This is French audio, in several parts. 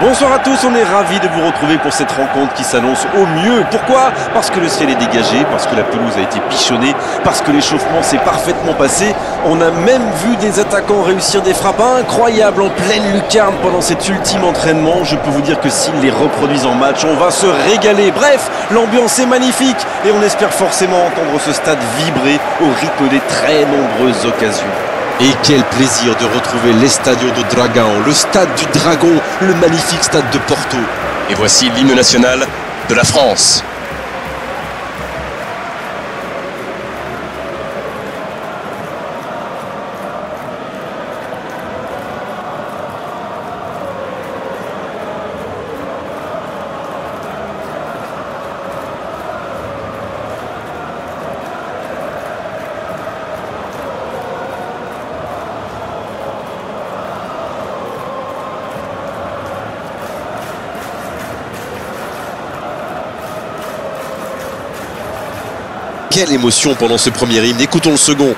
Bonsoir à tous, on est ravis de vous retrouver pour cette rencontre qui s'annonce au mieux. Pourquoi? Parce que le ciel est dégagé, parce que la pelouse a été pichonnée, parce que l'échauffement s'est parfaitement passé. On a même vu des attaquants réussir des frappes incroyables en pleine lucarne pendant cet ultime entraînement. Je peux vous dire que s'ils les reproduisent en match, on va se régaler. Bref, l'ambiance est magnifique et on espère forcément entendre ce stade vibrer au rythme des très nombreuses occasions. Et quel plaisir de retrouver l'Estadio do Dragão, le stade du Dragon, le magnifique stade de Porto. Et voici l'hymne national de la France. Quelle émotion pendant ce premier hymne, écoutons le second.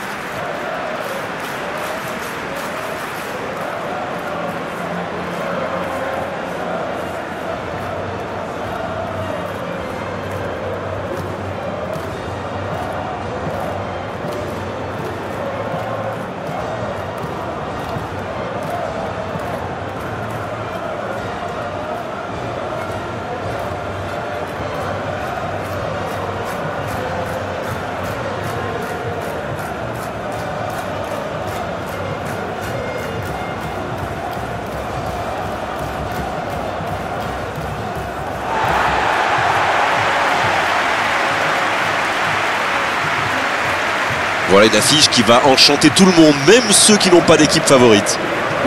Voilà une affiche qui va enchanter tout le monde, même ceux qui n'ont pas d'équipe favorite.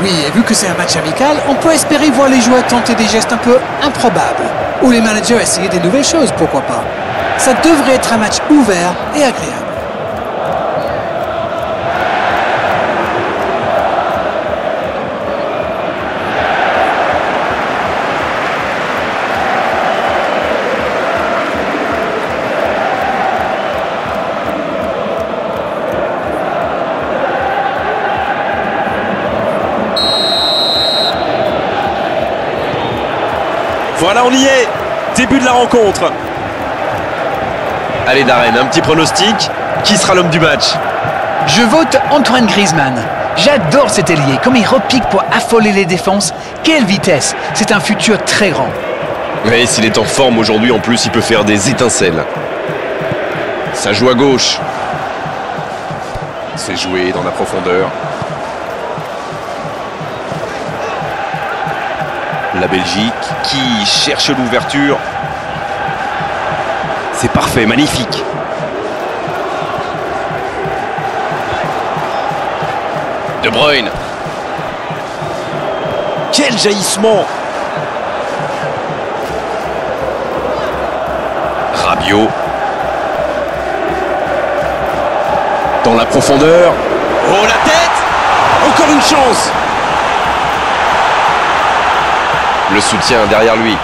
Oui, et vu que c'est un match amical, on peut espérer voir les joueurs tenter des gestes un peu improbables. Ou les managers essayer des nouvelles choses, pourquoi pas. Ça devrait être un match ouvert et agréable. Voilà, on y est. Début de la rencontre. Allez Darren, un petit pronostic. Qui sera l'homme du match? Je vote Antoine Griezmann. J'adore cet ailier, comme il repique pour affoler les défenses. Quelle vitesse! C'est un futur très grand. Oui, s'il est en forme aujourd'hui, en plus, il peut faire des étincelles. Ça joue à gauche. C'est joué dans la profondeur. La Belgique qui cherche l'ouverture. C'est parfait, magnifique. De Bruyne. Quel jaillissement! Rabiot. Dans la profondeur. Oh, la tête! Encore une chance! Le soutien derrière lui.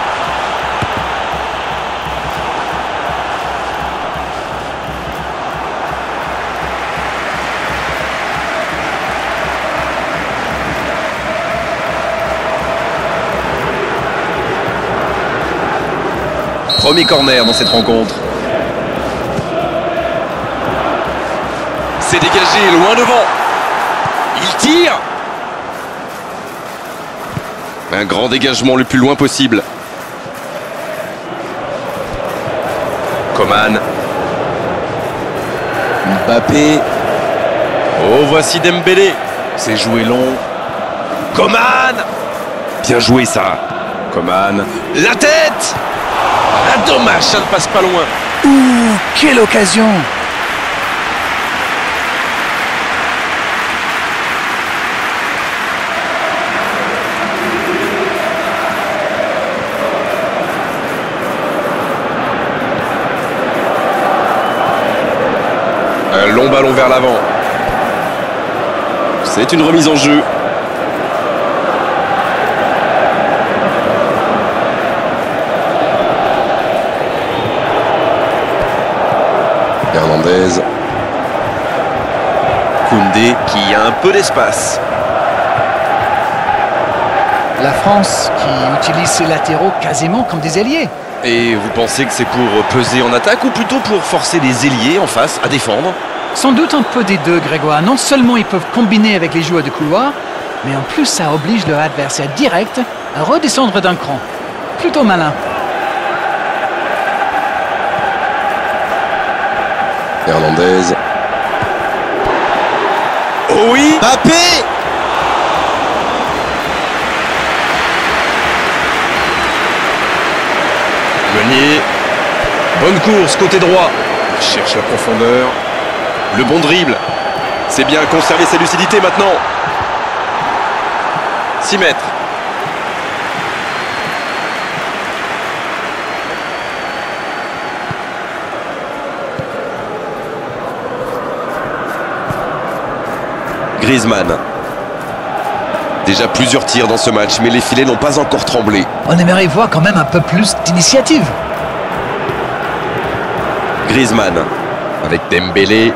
Premier corner dans cette rencontre. C'est dégagé, loin devant. Il tire. Un grand dégagement le plus loin possible. Coman. Mbappé. Oh, voici Dembélé. C'est joué long. Coman. Bien joué ça. Coman. La tête. Ah, dommage, ça ne passe pas loin. Ouh, quelle occasion! Un long ballon vers l'avant. C'est une remise en jeu. Hernandez. Koundé qui a un peu d'espace. La France qui utilise ses latéraux quasiment comme des ailiers. Et vous pensez que c'est pour peser en attaque ou plutôt pour forcer les ailiers en face à défendre? Sans doute un peu des deux, Grégoire. Non seulement ils peuvent combiner avec les joueurs de couloir, mais en plus ça oblige leur adversaire direct à redescendre d'un cran. Plutôt malin. Hernandez. Oh oui, Mbappé. Meunier. Bonne course, côté droit. Il cherche la profondeur. Le bon dribble. C'est bien conserver sa lucidité maintenant. 6 mètres. Griezmann. Déjà plusieurs tirs dans ce match, mais les filets n'ont pas encore tremblé. On aimerait voir quand même un peu plus d'initiative. Griezmann avec Dembélé.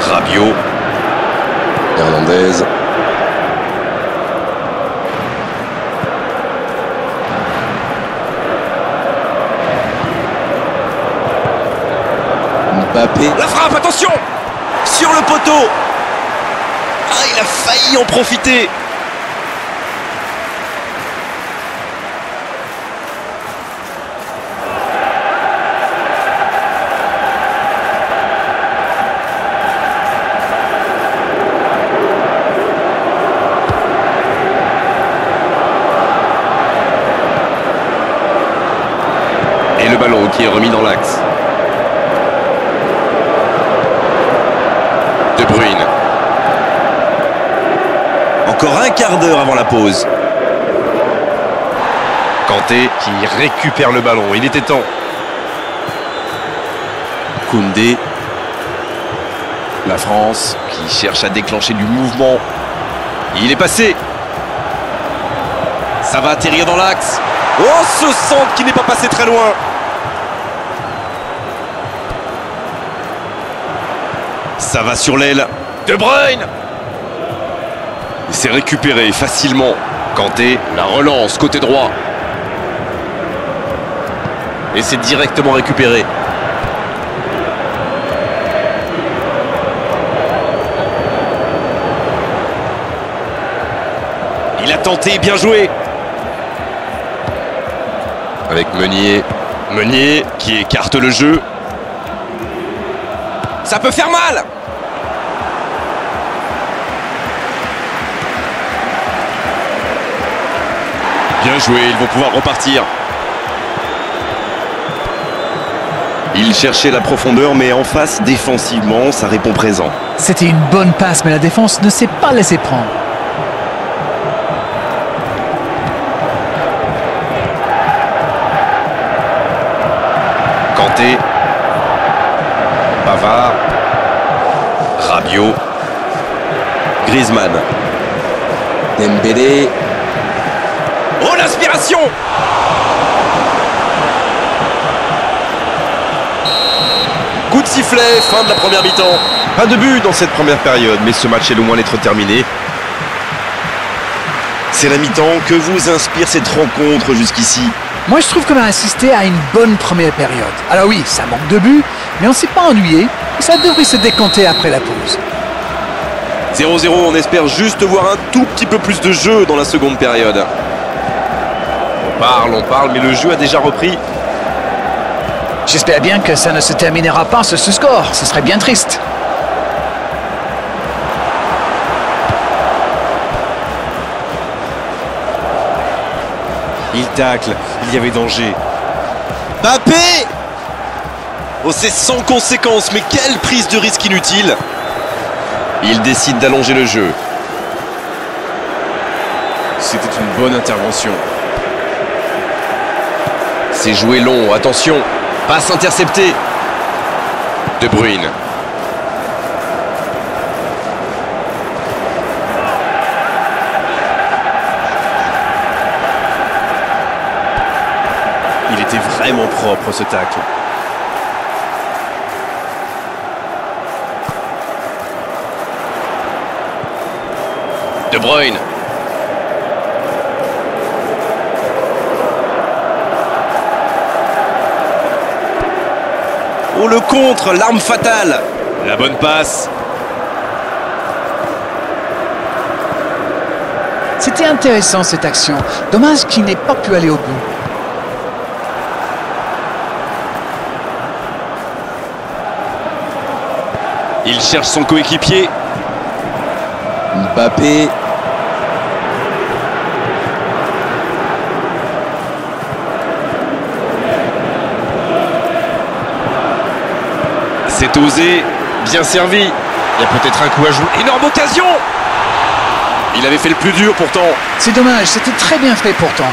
Rabiot. Hernandez. Mbappé. La frappe, attention! Sur le poteau! Ah, il a failli en profiter! Et le ballon qui est remis dans l'axe. De Bruyne. Encore un quart d'heure avant la pause. Kanté qui récupère le ballon. Il était temps. Koundé. La France qui cherche à déclencher du mouvement. Il est passé. Ça va atterrir dans l'axe. Oh, ce centre qui n'est pas passé très loin. Ça va sur l'aile. De Bruyne. C'est récupéré facilement. Kanté, la relance côté droit. Et c'est directement récupéré. Il a tenté, bien joué. Avec Meunier. Meunier qui écarte le jeu. Ça peut faire mal. Bien joué, ils vont pouvoir repartir. Il cherchait la profondeur, mais en face, défensivement, ça répond présent. C'était une bonne passe, mais la défense ne s'est pas laissée prendre. Kanté. Pavard. Rabiot. Griezmann. Dembélé. Oh, l'inspiration! Coup de sifflet, fin de la première mi-temps. Pas de but dans cette première période, mais ce match est loin d'être terminé. C'est la mi-temps. Que vous inspire cette rencontre jusqu'ici? Moi, je trouve qu'on a assisté à une bonne première période. Alors oui, ça manque de buts, mais on ne s'est pas ennuyé et ça devrait se décompter après la pause. 0-0, on espère juste voir un tout petit peu plus de jeu dans la seconde période. On parle, mais le jeu a déjà repris. J'espère bien que ça ne se terminera pas sur ce score. Ce serait bien triste. Il tacle, il y avait danger. Mbappé! Oh, c'est sans conséquence, mais quelle prise de risque inutile! Il décide d'allonger le jeu. C'était une bonne intervention. C'est joué long, attention. Passe interceptée. De Bruyne. Il était vraiment propre ce tacle. De Bruyne. Oh, le contre, l'arme fatale. La bonne passe. C'était intéressant cette action. Dommage qu'il n'ait pas pu aller au bout. Il cherche son coéquipier. Mbappé. C'est osé, bien servi. Il y a peut-être un coup à jouer. Énorme occasion. Il avait fait le plus dur pourtant. C'est dommage, c'était très bien fait pourtant.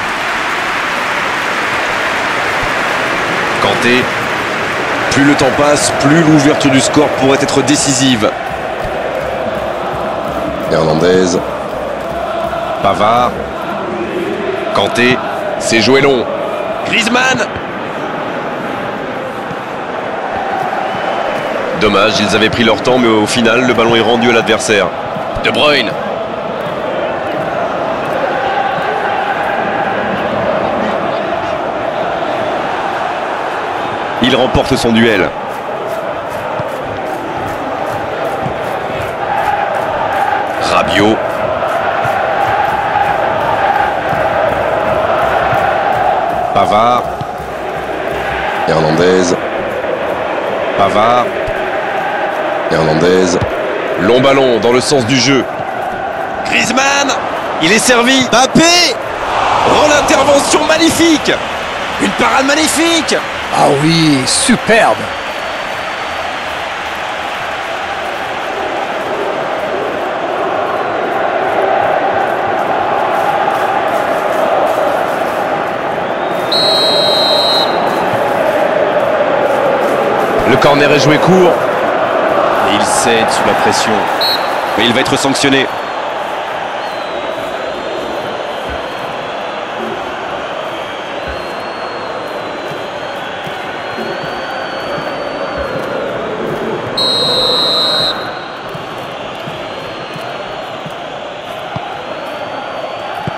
Kanté. Plus le temps passe, plus l'ouverture du score pourrait être décisive. Hernandez. Pavard. Kanté. C'est joué long. Griezmann. Dommage, ils avaient pris leur temps, mais au final, le ballon est rendu à l'adversaire. De Bruyne. Il remporte son duel. Rabiot. Pavard. Hernandez. Pavard. Hernandez. Long ballon dans le sens du jeu. Griezmann. Il est servi. Mbappé. Oh, l'intervention magnifique. Une parade magnifique. Ah oui, superbe. Le corner est joué court. Et il cède sous la pression. Mais il va être sanctionné.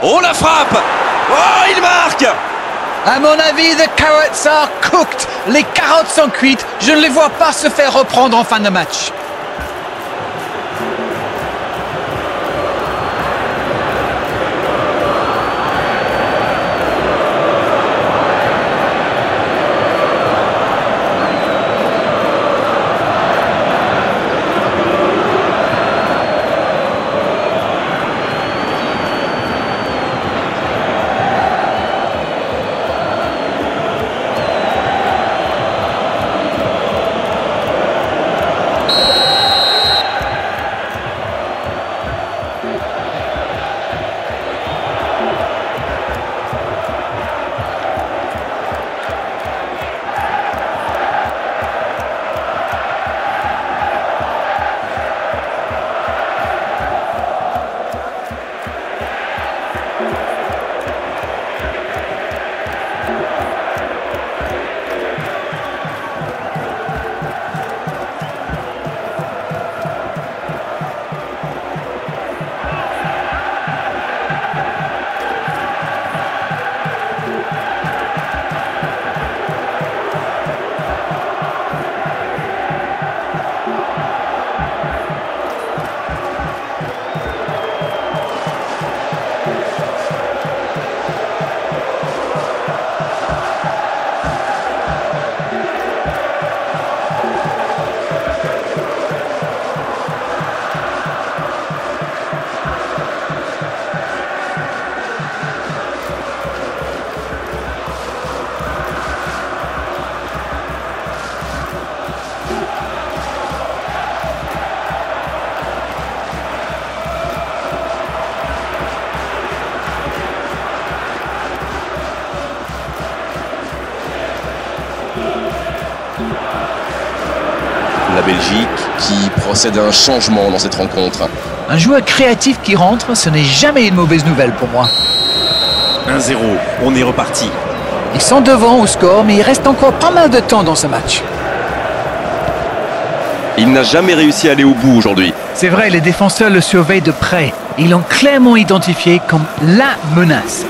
Oh, la frappe! Oh, il marque! À mon avis, the carrots are cooked. Les carottes sont cuites. Je ne les vois pas se faire reprendre en fin de match. La Belgique qui procède à un changement dans cette rencontre. Un joueur créatif qui rentre, ce n'est jamais une mauvaise nouvelle pour moi. 1-0, on est reparti. Ils sont devant au score, mais il reste encore pas mal de temps dans ce match. Il n'a jamais réussi à aller au bout aujourd'hui. C'est vrai, les défenseurs le surveillent de près. Ils l'ont clairement identifié comme la menace.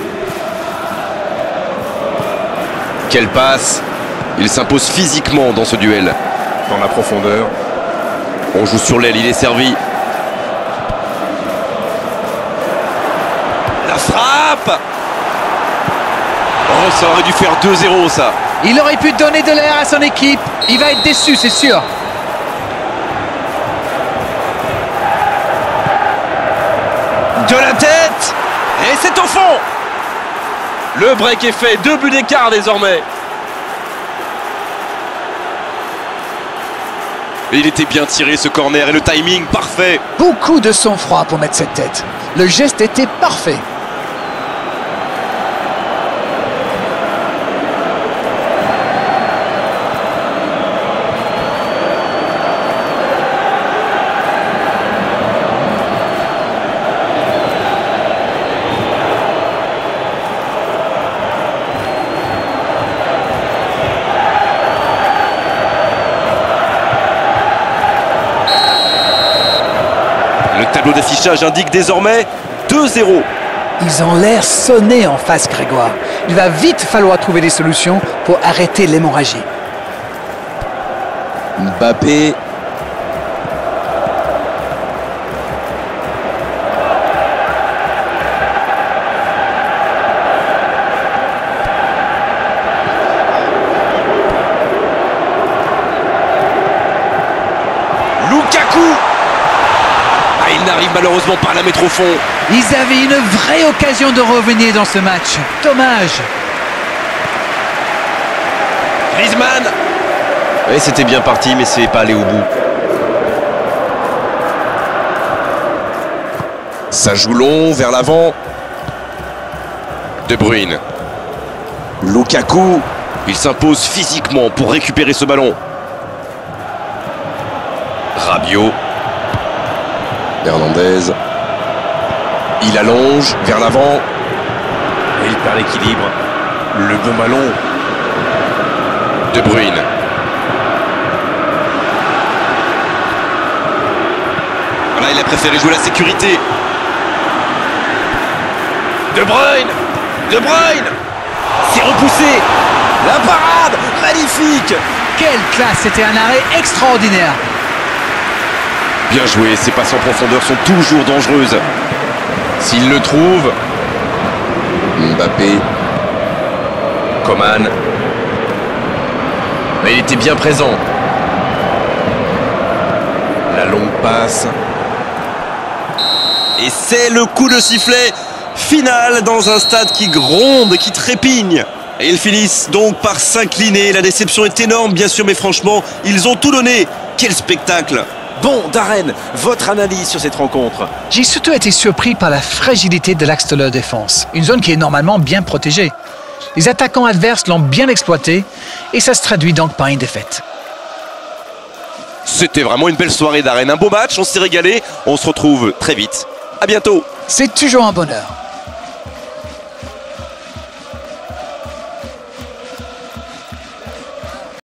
Quelle passe! Il s'impose physiquement dans ce duel. Dans la profondeur. On joue sur l'aile, il est servi. La frappe! Oh, ça aurait dû faire 2-0 ça. Il aurait pu donner de l'air à son équipe. Il va être déçu, c'est sûr. De la tête! Et c'est au fond! Le break est fait, 2 buts d'écart désormais. Il était bien tiré ce corner et le timing parfait. Beaucoup de sang-froid pour mettre cette tête. Le geste était parfait. Le tableau d'affichage indique désormais 2-0. Ils ont l'air sonnés en face, Grégoire. Il va vite falloir trouver des solutions pour arrêter l'hémorragie. Mbappé. Lukaku! Il n'arrive malheureusement pas à la mettre au fond. Ils avaient une vraie occasion de revenir dans ce match. Dommage. Griezmann! Oui, c'était bien parti, mais c'est pas allé au bout. Ça joue long, vers l'avant. De Bruyne. Lukaku. Il s'impose physiquement pour récupérer ce ballon. Rabiot. Hernandez. Il allonge vers l'avant. Et il perd l'équilibre. Le bon ballon. De Bruyne. Voilà, il a préféré jouer la sécurité. De Bruyne. De Bruyne. C'est repoussé. La parade! Magnifique! Quelle classe, c'était un arrêt extraordinaire. Bien joué, ces passes en profondeur sont toujours dangereuses. S'il le trouve. Mbappé. Coman. Mais il était bien présent. La longue passe. Et c'est le coup de sifflet final dans un stade qui gronde, qui trépigne. Et ils finissent donc par s'incliner. La déception est énorme, bien sûr, mais franchement, ils ont tout donné. Quel spectacle! Bon, Darren, votre analyse sur cette rencontre? J'ai surtout été surpris par la fragilité de l'axe de leur défense. Une zone qui est normalement bien protégée. Les attaquants adverses l'ont bien exploité et ça se traduit donc par une défaite. C'était vraiment une belle soirée, Darren. Un beau match, on s'est régalé. On se retrouve très vite. À bientôt. C'est toujours un bonheur.